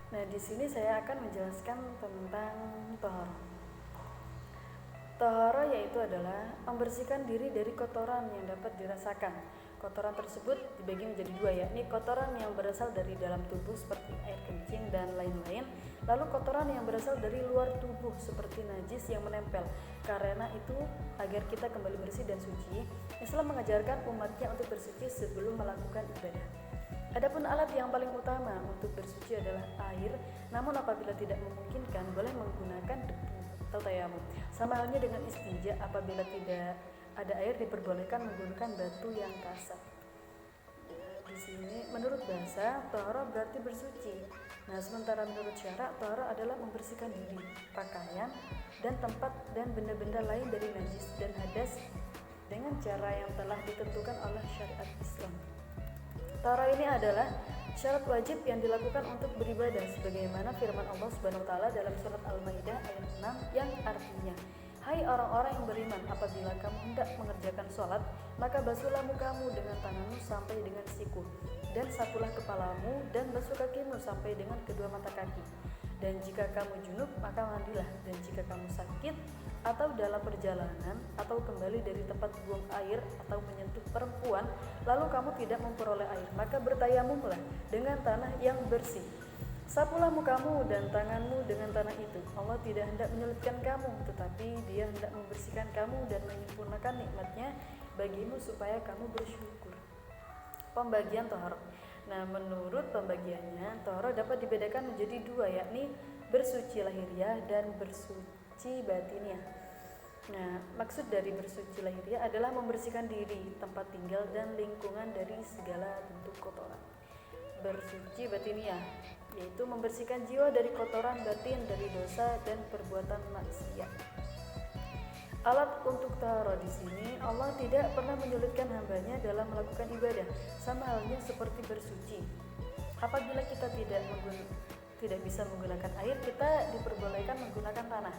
Nah, di sini saya akan menjelaskan tentang toharo. Toharo yaitu adalah membersihkan diri dari kotoran yang dapat dirasakan. Kotoran tersebut dibagi menjadi dua, yakni kotoran yang berasal dari dalam tubuh seperti air kencing dan lain-lain, lalu kotoran yang berasal dari luar tubuh seperti najis yang menempel. Karena itu, agar kita kembali bersih dan suci, Islam mengajarkan umatnya untuk bersuci sebelum melakukan ibadah. Adapun alat yang paling utama untuk bersuci adalah air, namun apabila tidak memungkinkan boleh menggunakan debu atau tayamum. Sama halnya dengan istinja, apabila tidak ada air diperbolehkan menggunakan batu yang kasar. Di sini menurut bahasa, toharo berarti bersuci. Nah, sementara menurut syarak, toharo adalah membersihkan diri, pakaian, dan tempat dan benda-benda lain dari najis dan hadas dengan cara yang telah ditentukan oleh syariat Islam. Toharo ini adalah syarat wajib yang dilakukan untuk beribadah, sebagaimana firman Allah Subhanahu wa taala dalam surat Al-Maidah ayat 6 yang artinya, "Hai orang-orang yang beriman, apabila kamu hendak mengerjakan sholat, maka basuhlah mukamu dengan tanganmu sampai dengan siku, dan sapulah kepalamu dan basuh kakimu sampai dengan kedua mata kaki. Dan jika kamu junub, maka mandilah. Dan jika kamu sakit atau dalam perjalanan atau kembali dari tempat buang air atau menyentuh perempuan, lalu kamu tidak memperoleh air, maka bertayamumlah dengan tanah yang bersih. Sapulah mukamu dan tanganmu dengan tanah itu. Allah tidak hendak menyulitkan kamu, tetapi Dia hendak membersihkan kamu dan menyempurnakan nikmatnya bagimu supaya kamu bersyukur." Pembagian toharo. Nah, menurut pembagiannya, toharo dapat dibedakan menjadi dua, yakni bersuci lahiriah dan bersuci batiniah. Nah, maksud dari bersuci lahiriah adalah membersihkan diri, tempat tinggal, dan lingkungan dari segala bentuk kotoran. Bersuci batiniah yaitu membersihkan jiwa dari kotoran batin, dari dosa dan perbuatan maksiat. Alat untuk toharo di sini, Allah tidak pernah menyulitkan hambanya dalam melakukan ibadah, sama halnya seperti bersuci. Apabila kita tidak bisa menggunakan air, kita diperbolehkan menggunakan tanah,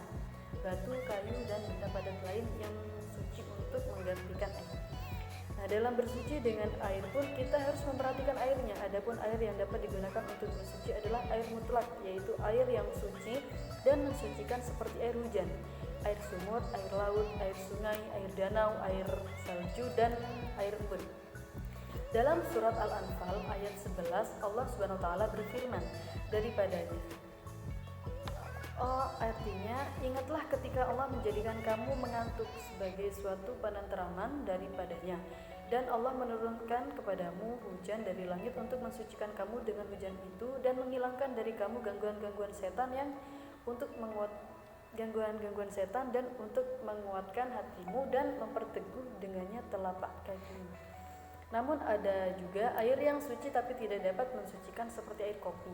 batu, kayu, dan benda padat lain yang suci untuk menggantikan air. Nah, dalam bersuci dengan air pun kita harus memperhatikan airnya. Adapun air yang dapat digunakan untuk bersuci adalah air mutlak, yaitu air yang suci dan mensucikan seperti air hujan, air sumur, air laut, air sungai, air danau, air salju, dan air embun. Dalam surat Al-Anfal ayat 11, Allah Subhanahu wa taala berfirman daripadanya. Artinya, ingatlah ketika Allah menjadikan kamu mengantuk sebagai suatu penenteraman daripadanya, dan Allah menurunkan kepadamu hujan dari langit untuk mensucikan kamu dengan hujan itu dan menghilangkan dari kamu gangguan-gangguan setan dan untuk menguatkan hatimu dan memperteguh dengannya telapak kakimu. Namun ada juga air yang suci tapi tidak dapat mensucikan seperti air kopi,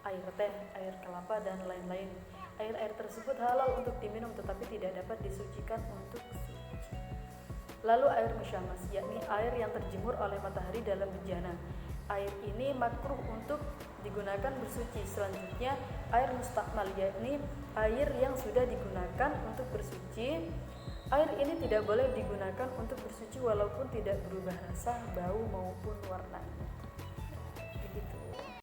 air teh, air kelapa, dan lain-lain. Air-air tersebut halal untuk diminum tetapi tidak dapat disucikan untuk suci. Lalu air musyamas, yakni air yang terjemur oleh matahari dalam bejana. Air ini makruh untuk digunakan bersuci. Selanjutnya air mustakmal, yakni air yang sudah digunakan untuk bersuci. Air ini tidak boleh digunakan untuk bersuci walaupun tidak berubah rasa, bau, maupun warnanya.